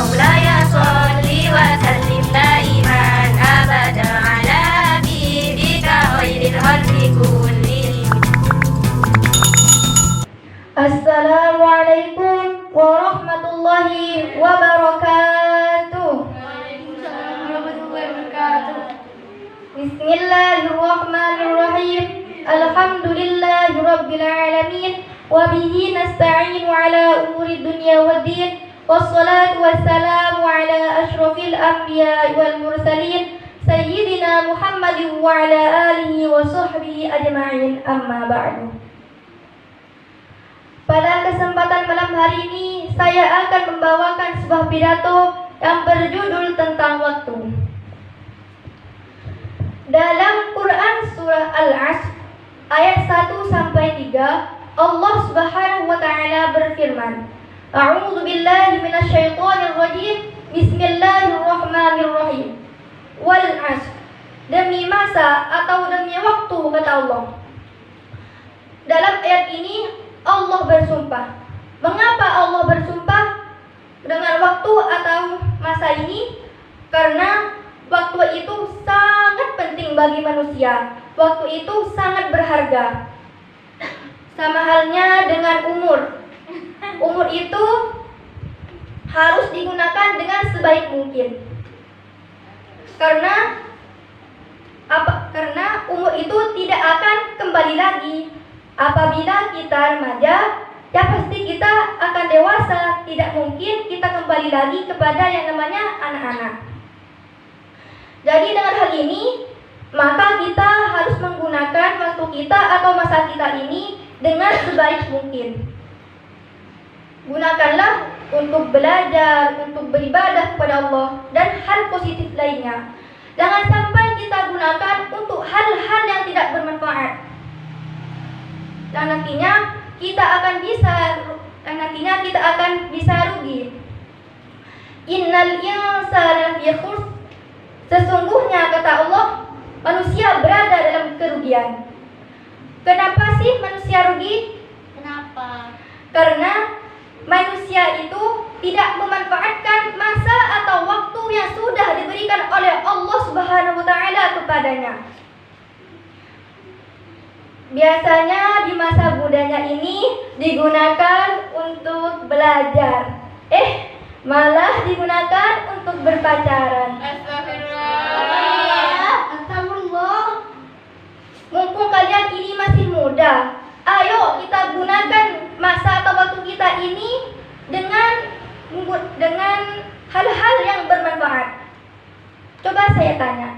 مولاي صل وسلم دائما أبدا على حبيبك خير الخلق كلهم. Assalamualaikum warahmatullahi wabarakatuh. Bismillahirrahmanirrahim. Alhamdulillahi rabbil alamin. Wabihi nasta'in ala umuri dunya waddin. Wassalatu wassalamu ala ashrafil anbiya wal mursalin Sayyidina Muhammadin wa ala alihi wa sahbihi ajma'in, amma ba'du. Pada kesempatan malam hari ini, saya akan membawakan sebuah pidato yang berjudul tentang waktu. Dalam Quran surah Al-Asr ayat 1-3, Allah Subhanahu wa taala berfirman, A'udzu billahi minasyaitonir rajim. Bismillahirrahmanirrahim. Wal 'asr. Demi masa atau demi waktu, kata Allah. Dalam ayat ini Allah bersumpah. Mengapa Allah bersumpah dengan waktu atau masa ini? Karena waktu itu sangat penting bagi manusia. Waktu itu sangat berharga. Sama halnya dengan umur. Umur itu harus digunakan dengan sebaik mungkin. Karena umur itu tidak akan kembali lagi. Apabila kita remaja, ya pasti kita akan dewasa. Tidak mungkin kita kembali lagi kepada yang namanya anak-anak. Jadi dengan hal ini, maka kita harus menggunakan waktu kita atau masa kita ini dengan sebaik mungkin. Gunakanlah untuk belajar, untuk beribadah kepada Allah, dan hal positif lainnya. Jangan sampai kita gunakan untuk hal-hal yang tidak bermanfaat. Dan nantinya kita akan bisa rugi. Innal insana lafi khusr. Sesungguhnya, kata Allah, manusia berada dalam kerugian. Kenapa sih manusia rugi? Kenapa? Karena manusia itu tidak memanfaatkan masa atau waktu yang sudah diberikan oleh Allah Subhanahu wa taala kepadanya. Biasanya di masa mudanya ini digunakan untuk belajar. Malah digunakan untuk berpacaran. Astagfirullah. Mumpung kalian ini masih muda, ayo kita gunakan masa atau waktu kita ini dengan hal-hal yang bermanfaat. Coba saya tanya,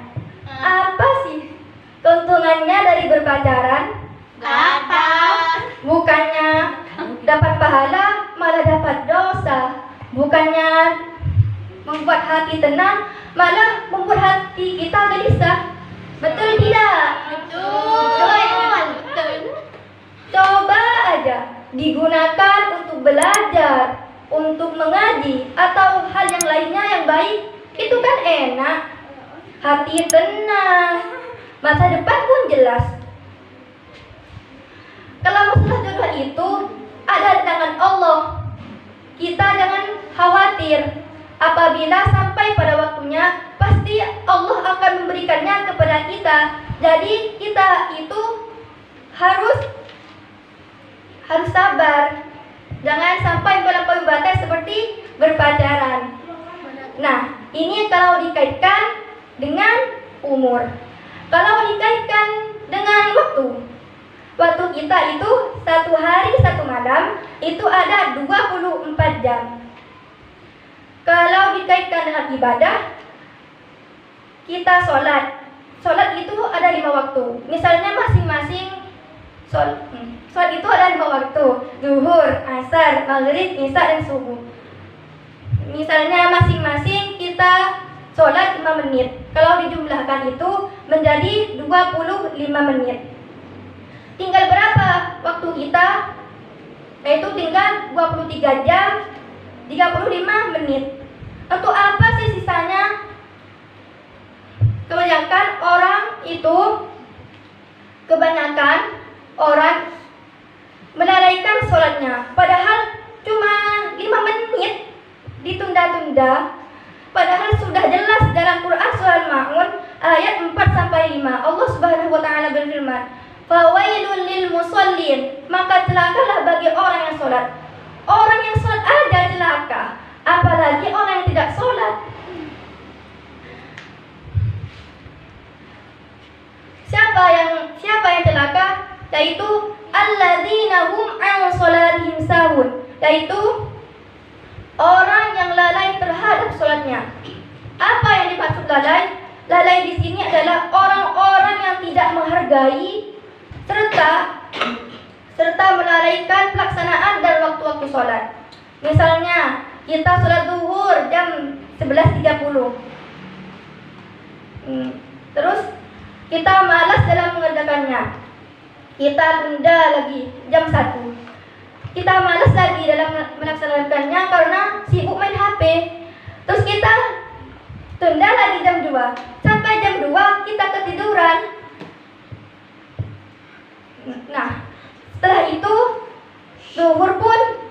apa sih keuntungannya dari berpacaran? Apa? Bukannya dapat pahala, malah dapat dosa. Bukannya membuat hati tenang, malah membuat hati kita gelisah. Betul tidak? Betul. Coba aja digunakan untuk belajar, untuk mengaji, atau hal yang lainnya yang baik. Itu kan enak. Hati tenang, masa depan pun jelas. Kalau masalah jodoh itu ada di tangan Allah. Kita jangan khawatir. Apabila sampai pada waktunya, pasti Allah akan memberikannya kepada kita. Jadi kita itu harus sabar. Jangan sampai melampaui batas seperti berpacaran. Nah, ini kalau dikaitkan dengan umur. Kalau dikaitkan dengan waktu kita itu 1 hari 1 malam itu ada 24 jam. Kalau dikaitkan dengan ibadah, kita sholat itu ada 5 waktu. Misalnya masing-masing sholat itu ada 5 waktu: zuhur, asar, maghrib, isya, dan subuh. Misalnya masing-masing kita sholat 5 menit. Kalau dijumlahkan itu menjadi 25 menit. Tinggal berapa waktu kita? Yaitu tinggal 23 jam 35 menit. Untuk apa sih sisanya? Kebanyakan orang melalaikan sholatnya. Padahal cuma 5 menit. ditunda-tunda, padahal sudah jelas dalam Quran surah Al-Ma'un ayat 4 sampai 5 Allah Subhanahu wa taala berfirman, "Fawailul lil musallin," maka celakalah bagi orang yang salat. Orang yang salat aja celaka, apalagi orang yang tidak salat. Siapa yang celaka? Yaitu alladzina hum an salatihim sahun, yaitu orang yang lalai terhadap salatnya. Apa yang dimaksud lalai? Lalai di sini adalah orang-orang yang tidak menghargai serta melalaikan pelaksanaan dan waktu-waktu salat. Misalnya, kita salat zuhur jam 11.30. Terus kita malas dalam mengerjakannya. Kita tunda lagi jam 1. Kita malas lagi dalam melaksanakannya karena sibuk main HP. Terus kita tunda lagi jam 2. Sampai jam 2 kita ketiduran. Nah, setelah itu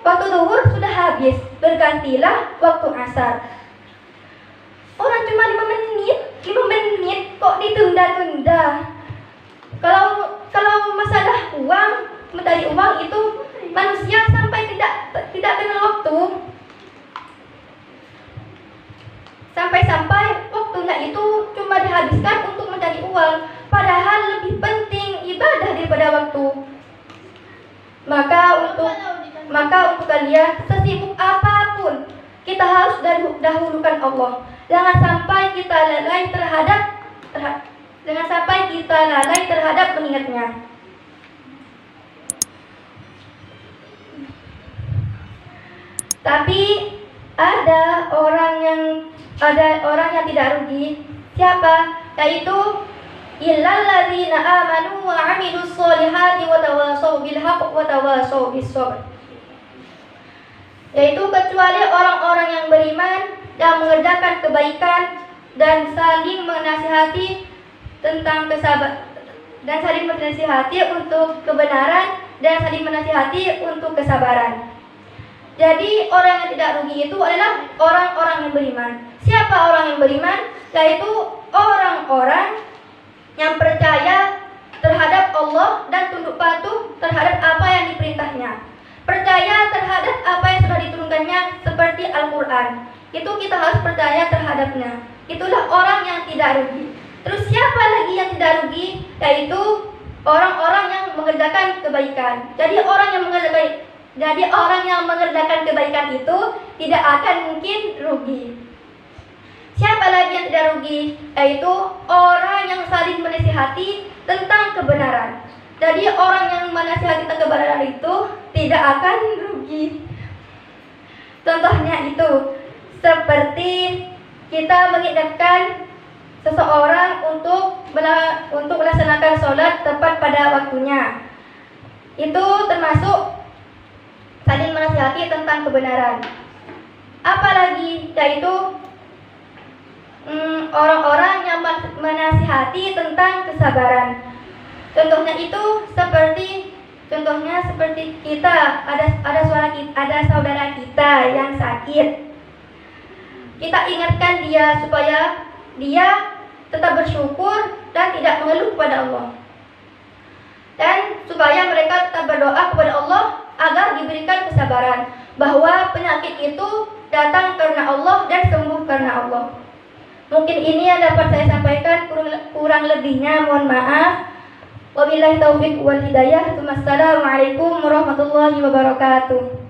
waktu zuhur sudah habis. Bergantilah waktu asar. Orang cuma 5 menit kok ditunda-tunda. Kalau masalah uang, mencari uang itu manusia sampai tidak kenal waktu. Sampai waktunya itu cuma dihabiskan untuk mencari uang, padahal lebih penting ibadah daripada waktu. Maka untuk kalian, sesibuk apapun, kita harus dahulukan Allah. Jangan sampai kita lalai terhadap mengingatnya. Tapi ada orang yang tidak rugi. Siapa? Yaitu illal ladzina amanu wa 'amilus sholihati wa tawashaw bil haqq wa tawashaw bis sabr. Yaitu kecuali orang-orang yang beriman yang mengerjakan kebaikan dan saling menasihati tentang dan saling menasihati untuk kebenaran dan saling menasihati untuk kesabaran. Jadi orang yang tidak rugi itu adalah orang-orang yang beriman. Siapa orang yang beriman? Yaitu orang-orang yang percaya terhadap Allah dan tunduk patuh terhadap apa yang diperintahnya. Percaya terhadap apa yang sudah diturunkannya seperti Al-Quran. Itu kita harus percaya terhadapnya. Itulah orang yang tidak rugi. Terus siapa lagi yang tidak rugi? Yaitu orang-orang yang mengerjakan kebaikan. Jadi orang yang mengerjakan kebaikan itu tidak akan mungkin rugi. Siapa lagi yang tidak rugi? Yaitu orang yang saling menasihati tentang kebenaran. Jadi orang yang menasihati tentang kebenaran itu tidak akan rugi. Contohnya itu seperti kita mengingatkan seseorang untuk melaksanakan sholat tepat pada waktunya. Itu termasuk saling menasihati tentang kebenaran. Apalagi yaitu orang-orang yang menasihati tentang kesabaran. Contohnya seperti kita ada saudara kita yang sakit. Kita ingatkan dia supaya dia tetap bersyukur dan tidak mengeluh kepada Allah. Dan supaya mereka tetap berdoa kepada Allah agar diberikan kesabaran bahwa penyakit itu datang karena Allah dan sembuh karena Allah. Mungkin ini yang dapat saya sampaikan, kurang lebihnya mohon maaf. Wabillahi taufiq wal hidayah. Wassalamualaikum warahmatullahi wabarakatuh.